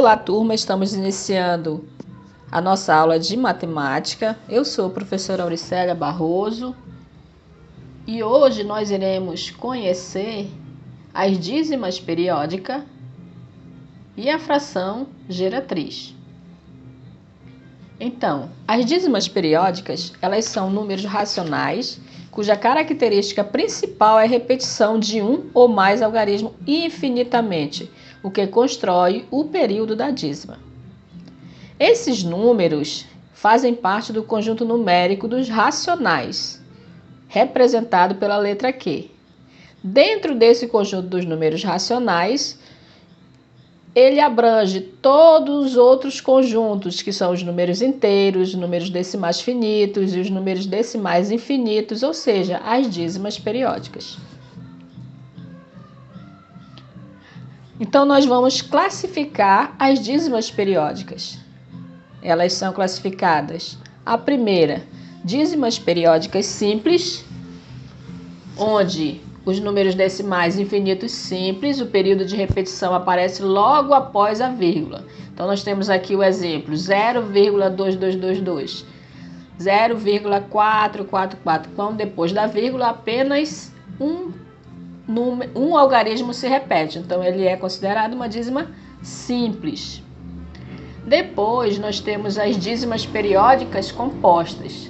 Olá, turma, estamos iniciando a nossa aula de matemática. Eu sou a professora Auricélia Barroso e hoje nós iremos conhecer as dízimas periódicas e a fração geratriz. Então, as dízimas periódicas, elas são números racionais cuja característica principal é a repetição de um ou mais algarismos infinitamente, o que constrói o período da dízima. Esses números fazem parte do conjunto numérico dos racionais, representado pela letra Q. Dentro desse conjunto dos números racionais, ele abrange todos os outros conjuntos, que são os números inteiros, os números decimais finitos e os números decimais infinitos, ou seja, as dízimas periódicas. Então, nós vamos classificar as dízimas periódicas. Elas são classificadas. A primeira, dízimas periódicas simples, onde os números decimais infinitos simples, o período de repetição aparece logo após a vírgula. Então, nós temos aqui o exemplo 0,2222, 0,444. Então, depois da vírgula, apenas um algarismo se repete. Então, ele é considerado uma dízima simples. Depois, nós temos as dízimas periódicas compostas,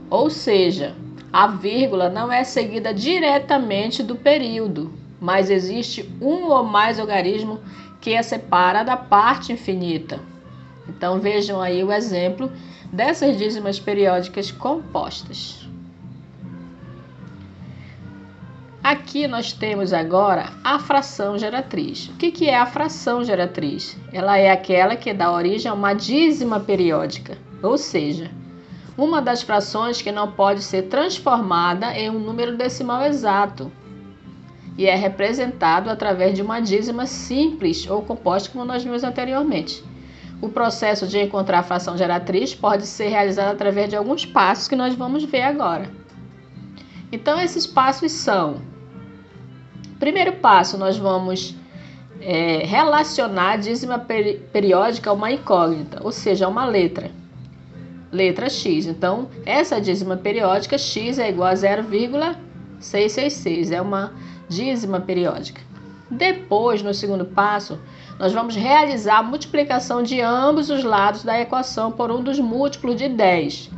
ou seja, a vírgula não é seguida diretamente do período, mas existe um ou mais algarismos que a separa da parte infinita. Então, vejam aí o exemplo dessas dízimas periódicas compostas. Aqui nós temos agora a fração geratriz. O que é a fração geratriz? Ela é aquela que dá origem a uma dízima periódica, ou seja, uma das frações que não pode ser transformada em um número decimal exato e é representado através de uma dízima simples ou composta, como nós vimos anteriormente. O processo de encontrar a fração geratriz pode ser realizado através de alguns passos que nós vamos ver agora. Então, esses passos são: primeiro passo, nós vamos relacionar a dízima periódica a uma incógnita, ou seja, a uma letra x. Então, essa dízima periódica x é igual a 0,666, é uma dízima periódica. Depois, no segundo passo, nós vamos realizar a multiplicação de ambos os lados da equação por um dos múltiplos de 10,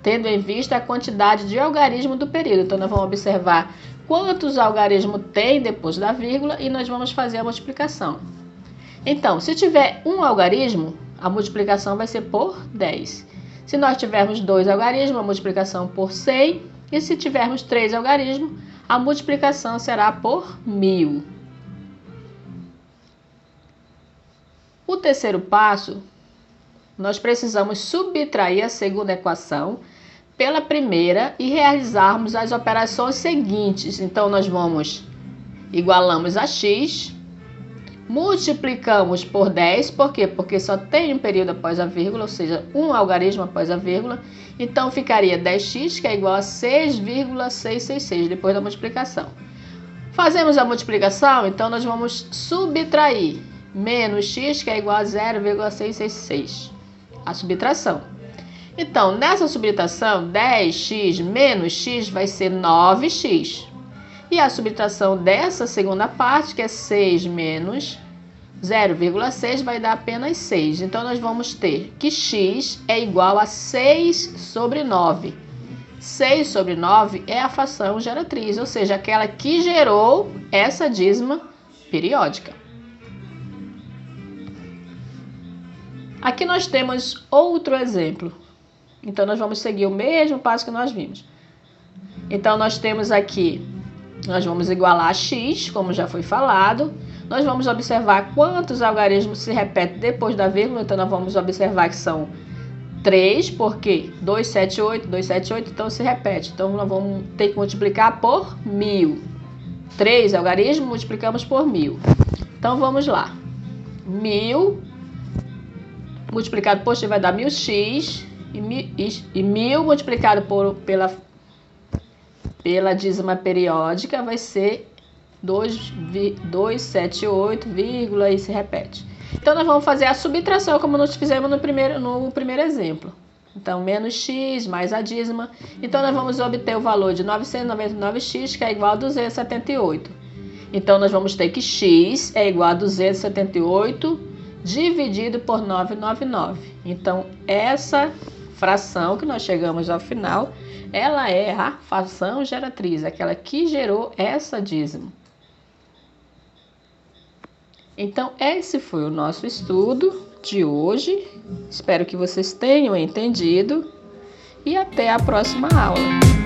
tendo em vista a quantidade de algarismo do período. Então, nós vamos observar quantos algarismos tem depois da vírgula e nós vamos fazer a multiplicação. Então, se tiver um algarismo, a multiplicação vai ser por 10. Se nós tivermos 2 algarismos, a multiplicação por 100. E se tivermos 3 algarismos, a multiplicação será por 1000. O terceiro passo, nós precisamos subtrair a segunda equação pela primeira e realizarmos as operações seguintes. Então, nós igualamos a x, multiplicamos por 10, por quê? Porque só tem um período após a vírgula, ou seja, um algarismo após a vírgula. Então, ficaria 10x, que é igual a 6,666, depois da multiplicação. Fazemos a multiplicação, então nós vamos subtrair menos x, que é igual a 0,666, a subtração. Então, nessa subtração, 10x menos x vai ser 9x. E a subtração dessa segunda parte, que é 6 menos 0,6, vai dar apenas 6. Então, nós vamos ter que x é igual a 6 sobre 9. 6 sobre 9 é a fração geratriz, ou seja, aquela que gerou essa dízima periódica. Aqui nós temos outro exemplo. Então, nós vamos seguir o mesmo passo que nós vimos. Então, nós temos aqui, nós vamos igualar a x, como já foi falado. Nós vamos observar quantos algarismos se repetem depois da vírgula. Então, nós vamos observar que são 3, porque 278, 278, então se repete. Então, nós vamos ter que multiplicar por 1000. 3 algarismos, multiplicamos por 1000. Então, vamos lá. 1000 multiplicado por x vai dar 1000x. E 1000 multiplicado pela dízima periódica vai ser 278, e se repete. Então, nós vamos fazer a subtração, como nós fizemos no primeiro exemplo. Então, menos x mais a dízima. Então, nós vamos obter o valor de 999x, que é igual a 278. Então, nós vamos ter que x é igual a 278 dividido por 999. Então, essa fração que nós chegamos ao final, ela é a fração geratriz, aquela que gerou essa dízima. Então, esse foi o nosso estudo de hoje. Espero que vocês tenham entendido e até a próxima aula.